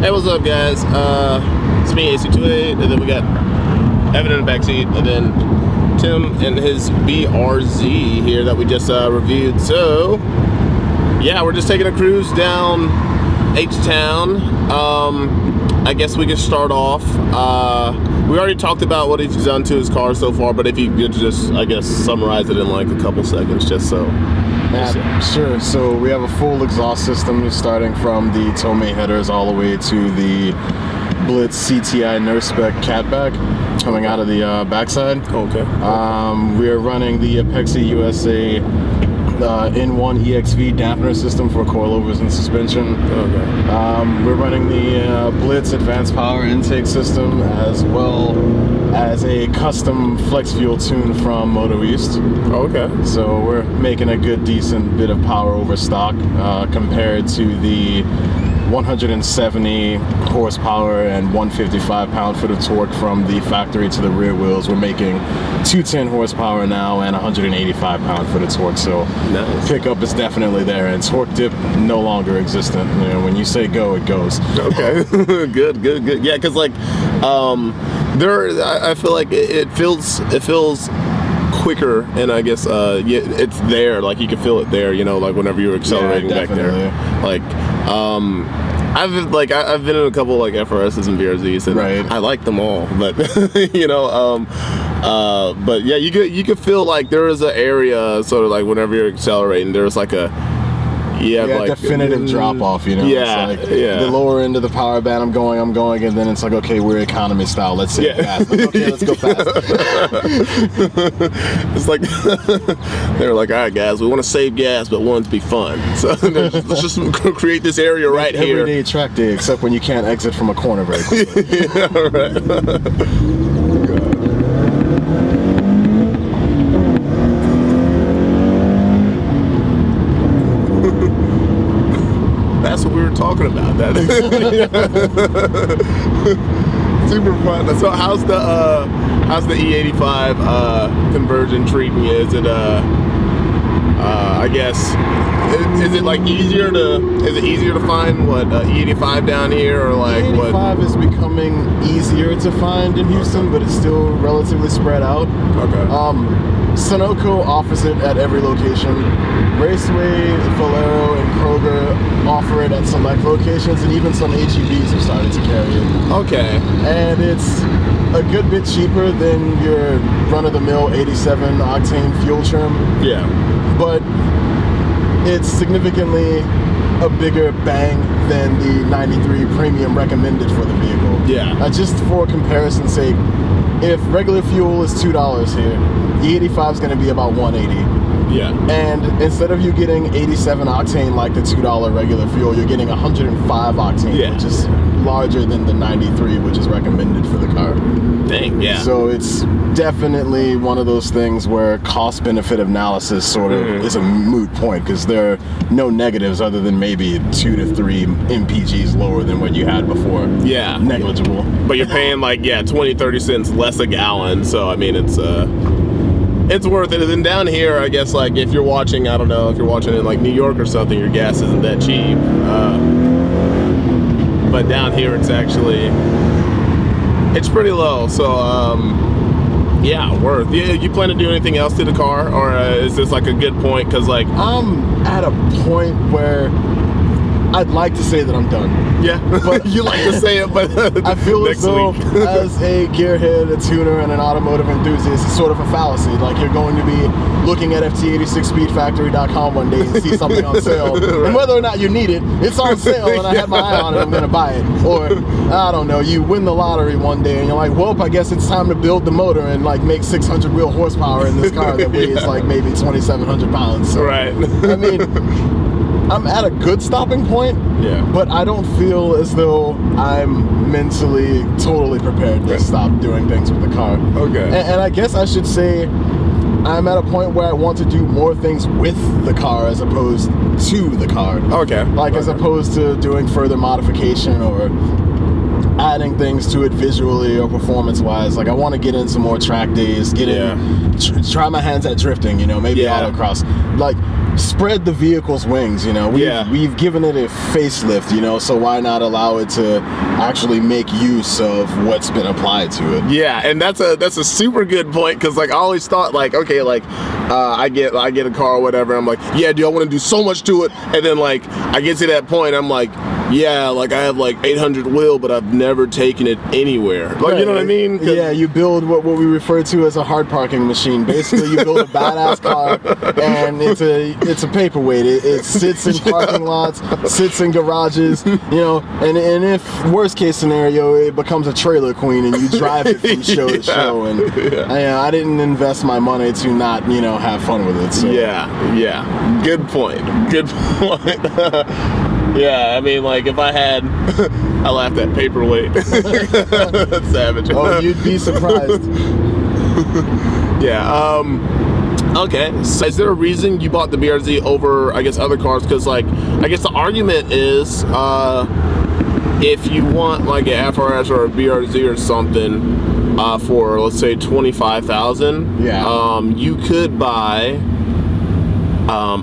Hey, what's up, guys? It's me, AC28, and then we got Evan in the backseat, and then Tim and his BRZ here that we just reviewed. So, yeah, we're just taking a cruise down H-Town. I guess we can start off. We already talked about what he's done to his car so far, but if you could just, I guess, summarize it in like a couple seconds, just so. Sure. So we have a full exhaust system starting from the Tomei headers all the way to the Blitz CTI Nurse Spec catback coming out of the backside. Okay. We are running the Apexi USA N1 EXV dampener system for coilovers and suspension. Okay. We're running the Blitz advanced power intake system as well as a custom flex fuel tune from Moto East. Okay. So we're making a good decent bit of power over stock compared to the 170 horsepower and 155 pound-foot of torque from the factory to the rear wheels. We're making 210 horsepower now and 185 pound-foot of torque. So nice. Pickup is definitely there, and torque dip no longer existent. You know, when you say go, it goes. Okay. Good. Yeah, because like I feel like it feels quicker, and I guess it's there, like you can feel it there, you know, like whenever you're accelerating back there. Like I've been in a couple like FRSs and BRZs, and right. I like them all, but you know, but yeah, you could feel like there is an area sort of like whenever you're accelerating, there's like a like definitive drop off, you know. Yeah, it's like the lower end of the power band, I'm going, and then it's like, okay, we're economy style, let's save gas. Like, okay, let's go fast. It's like they're like, all right, guys, we want to save gas, but want it to be fun. So let's just create this area right here. Everyday track day, except when you can't exit from a corner very quickly. Yeah, right. That's what we were talking about. That super fun. So how's the E85 conversion treating you? Is it I guess is it like easier to find what E85 down here, or like what? E85 is becoming easier to find in Houston, but it's still relatively spread out. Okay. Sunoco offers it at every location. Raceway, Valero, and Kroger offer it at select locations, and even some HEBs have started to carry it. Okay. And it's a good bit cheaper than your run-of-the-mill 87 octane fuel trim. Yeah. But it's significantly a bigger bang than the 93 premium recommended for the vehicle. Yeah. Just for comparison's sake, if regular fuel is $2 here, the 85 is going to be about $180. Yeah. And instead of you getting 87 octane like the $2 regular fuel, you're getting 105 octane, which is larger than the 93, which is recommended for the car. Dang, yeah. So it's definitely one of those things where cost-benefit analysis sort of is a moot point, because there are no negatives other than maybe 2 to 3 MPGs lower than what you had before. Yeah. Negligible. But you're paying like 20-30 cents less a gallon, so I mean it's worth it. And then down here, I guess, like if you're watching, I don't know, if you're watching in like New York or something, your gas isn't that cheap. But down here, it's pretty low. So yeah, worth. Yeah, you plan to do anything else to the car, or is this like a good point? Because like I'm at a point where I'd like to say that I'm done. Yeah, but you like to say it, but I feel as though as a gearhead, a tuner, and an automotive enthusiast, it's sort of a fallacy. Like you're going to be looking at FT86speedfactory.com one day and see something on sale, right. And whether or not you need it, it's on sale, and I have my eye on it, I'm going to buy it. Or, I don't know, you win the lottery one day and you're like, well, I guess it's time to build the motor and like make 600 wheel horsepower in this car that weighs like maybe 2,700 pounds. So, right. I mean, I'm at a good stopping point, but I don't feel as though I'm mentally totally prepared to stop doing things with the car. Okay. And I guess I should say I'm at a point where I want to do more things with the car as opposed to the car. Okay. Like as opposed to doing further modification or adding things to it visually or performance-wise. Like I want to get in some more track days, try my hands at drifting, you know, maybe autocross. Like spread the vehicle's wings, you know. We've given it a facelift, you know, so why not allow it to actually make use of what's been applied to it? Yeah, and that's a super good point, because like I always thought like, okay, like I get a car or whatever, I'm like, yeah, dude, I want to do so much to it, and then like I get to that point, I'm like, yeah, like I have like 800 wheel, but I've never taken it anywhere. Like, you know what I mean? Yeah, you build what we refer to as a hard parking machine. Basically, you build a badass car, and it's a paperweight. It sits in parking lots, sits in garages, you know, and if worst case scenario, it becomes a trailer queen, and you drive it from show to show. And I didn't invest my money to not, you know, have fun with it. So. Yeah, good point. Yeah, I mean, like, if I had, I laughed at paperweight. That's savage. Oh, you'd be surprised. Yeah, okay. So is there a reason you bought the BRZ over, I guess, other cars? Because, like, I guess the argument is, if you want, like, an FRS or a BRZ or something for, let's say, $25,000, you could buy...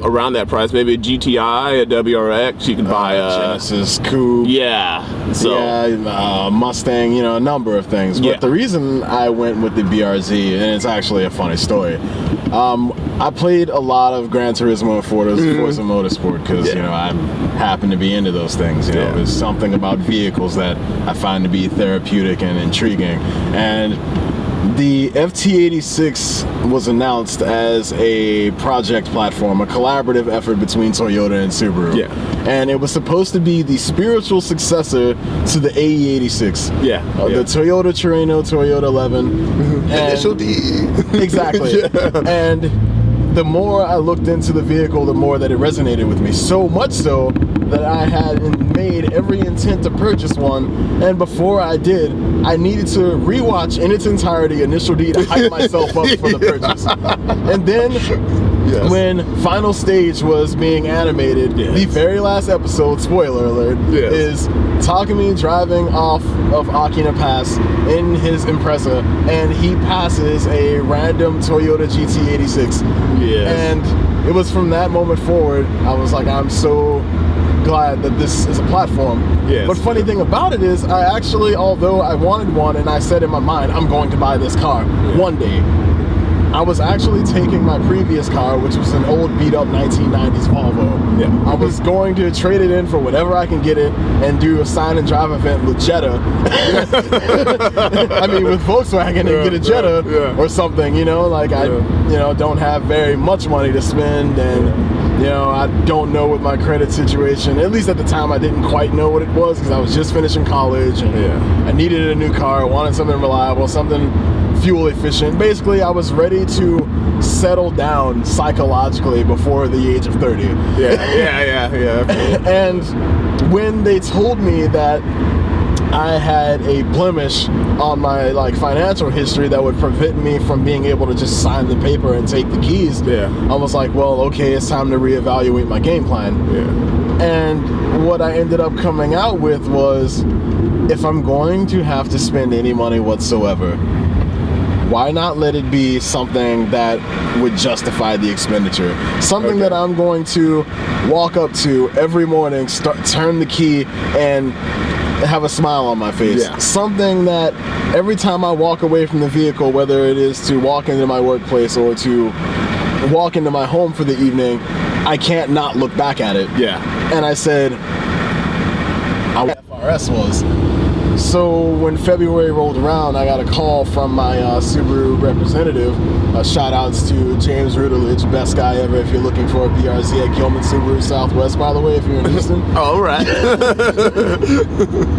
around that price, maybe a GTI, a WRX, you can buy a Genesis Coupe. Yeah. So Mustang, you know, a number of things. But the reason I went with the BRZ, and it's actually a funny story, I played a lot of Gran Turismo and Forza Motorsport because, you know, I happen to be into those things. You know, there's something about vehicles that I find to be therapeutic and intriguing. And the FT86 was announced as a project platform, a collaborative effort between Toyota and Subaru. Yeah. And it was supposed to be the spiritual successor to the AE86. Yeah. The Toyota Terreno, Toyota 11. Initial D. Exactly. And the more I looked into the vehicle, the more that it resonated with me. So much so that I had made every intent to purchase one, and before I did, I needed to rewatch in its entirety Initial D to hype myself up for the purchase. And then when Final Stage was being animated, the very last episode, spoiler alert, is Takumi driving off of Akina Pass in his Impreza, and he passes a random Toyota GT86. And it was from that moment forward, I was like, I'm so glad that this is a platform. But funny thing about it is, I actually, although I wanted one and I said in my mind, I'm going to buy this car one day, I was actually taking my previous car, which was an old beat-up 1990s Volvo. I was going to trade it in for whatever I can get it and do a sign and drive event with Jetta. I mean, with Volkswagen and get a Jetta or something, you know, like I, you know, don't have very much money to spend, and you know, I don't know what my credit situation, at least at the time I didn't quite know what it was, because I was just finishing college and I needed a new car, wanted something reliable, something fuel efficient. Basically, I was ready to settle down psychologically before the age of 30. And when they told me that I had a blemish on my financial history that would prevent me from being able to just sign the paper and take the keys, I was like, well, okay, it's time to reevaluate my game plan. And what I ended up coming out with was, if I'm going to have to spend any money whatsoever, why not let it be something that would justify the expenditure? Something that I'm going to walk up to every morning, turn the key, and have a smile on my face. Something that every time I walk away from the vehicle, whether it is to walk into my workplace or to walk into my home for the evening, I can't not look back at it. And I said, what FRS was. So when February rolled around, I got a call from my Subaru representative. Shout outs to James Rudeledge, best guy ever if you're looking for a BRZ at Gilman Subaru Southwest, by the way, if you're in Houston. All right.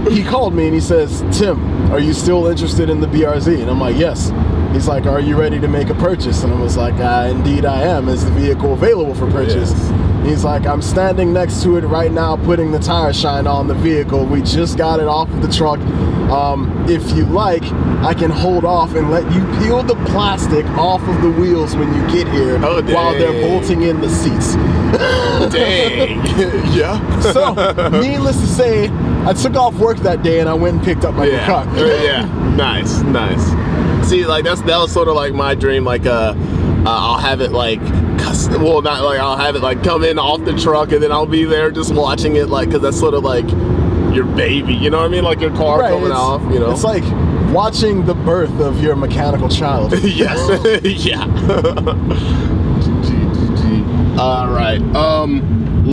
He called me and he says, Tim, are you still interested in the BRZ? And I'm like, yes. He's like, are you ready to make a purchase? And I was like, indeed I am. Is the vehicle available for purchase? He's like, I'm standing next to it right now, putting the tire shine on the vehicle. We just got it off of the truck. If you like, I can hold off and let you peel the plastic off of the wheels when you get here while they're bolting in the seats. Dang. So, needless to say, I took off work that day and I went and picked up my new car. Nice. See, like that was sort of like my dream. Like, I'll have it like well, not like I'll have it like come in off the truck, and then I'll be there just watching it, like, because that's sort of like your baby, you know what I mean? Like your car coming off, you know? It's like watching the birth of your mechanical child. Yes. Yeah. All right.